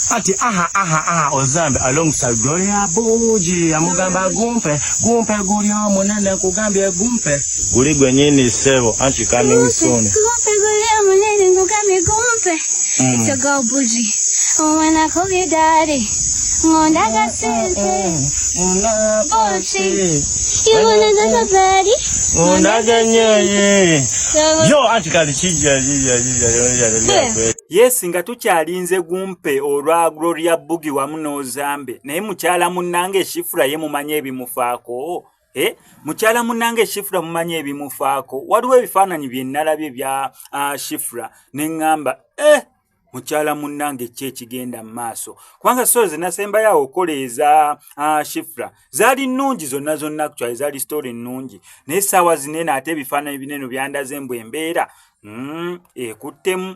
Ati aha Ozambe alongside Gloria Buji amugamba gumpe guli omunene kugambye gumpe guli gwenyini sebo anti coming soon gumpe guli omunene kugambye gumpe it's a girl Buji when I call you daddy ngondaga sente Buji you wanna go to body ngondaga nyenye yo anti kali chija Yes nga tukyalinze gumpe olwa Gloria Bugi wamu n'Ozambe naye mukyala munnange Shifra ye mumanye ebimufaako mukyala munnange Shifra mumanye ebimufaako waliwo ebifaananyi bye nnalabye bya Shifra ne ŋŋamba mukyala munnange kyekigenda mu maaso kubanga sozi nasemba yawo okoleeza Shifra zaali nnungi zonna actually zaali story nnungi naye essaawa zinene ate ebifaananyi binene byandaze mbwe embeera ekuttemu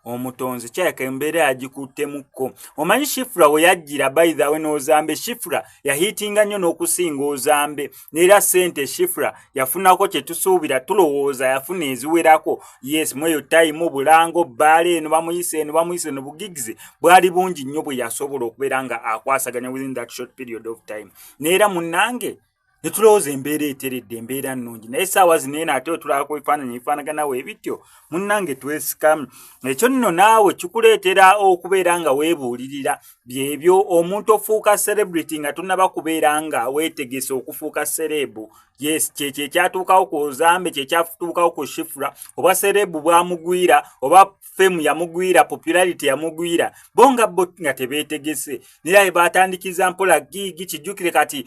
omutonzi kyaka embeera yagikuttemukko omanyi Shifra we yajjira by the way n'Ozambe Shifra yahiitinga nnyo n'okusinga Ozambe n'era ssente Shifra yafunako kye tusuubira tulowooza yafuna eziwerako yes mweyo time Bulango Bbaale eno bamuyise no bugigizi bwali bungi nnyo bwe yasobola okubeera nga akwasaganya within that short period of time n'era munnange netulowooza embeera eteredde embeera nnungi naye essaawa zinene ate otulabako ebifaanaganawo ebityo munnange twesikamu ekyo nno naawe kikuleetera okubeera nga weebuulirira byebyo omuntu ofuuka celebrity nga tunnaba kubeera nga weetegese okufuuka serebu yes kyekyo ekyatuukawo ku Ozambe kyekyatuukawo ku Shifra oba serebu bwamugwira oba femu yamugwira popularity yamugwira bonga bo nga tebeetegese nera batandikiza mpola gigi kijjukire kati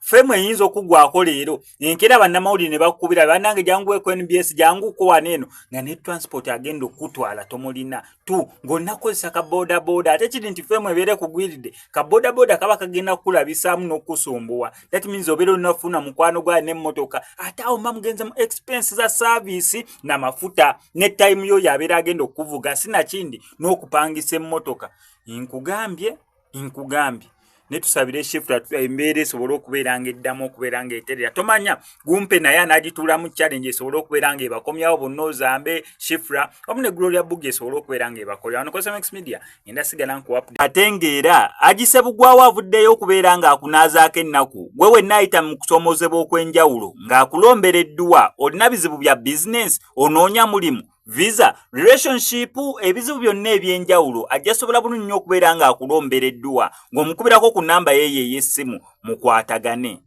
femu eyinza okugwako leero enkera bannamawulire ne bakukubira bannange jangu ku NBS jangu ko waneeno nga ne transport agenda okutwala tomulina tu ng'onnakozesa ka boda ate kiri nti femu ebeere kugwiridde ka boda kaba kagenda kukulabisaamu n'okusumbuwa that means obeera onafuna mukwano gwa n'emmotoka ate awo mugenze mu expense za service n'amafuta ne time yo yabeera agenda okuvuga sinakindi n'okupangisa emmotoka nkugambye netusabire Shifra embeera esobole okubeera nga eddamu okubeera nga eterera tomanya gumpe naye anagituula mu challenge esobole okubeera nga ebakomyawo bonna Ozambe Shifra wamu ne Gloria Bugi esobole okubeera nga ebakolera wano Cosmos Media ngenda sigala nku update ate ng'era agisebugwawo avuddeyo okubeera nga akunaazaako ennaku gwe wenna ayita mu kusomozebwa okw'enjawulo ng'akulombera edduwa olina bizibu bya business onoonya mulimu visa relationship ebizibu byonna ebyenjawulo ajasobola bulungi nnyo okubeera nga akulombera edduwa ng'omukubirako ku namba ye ey'essimu mukwatagane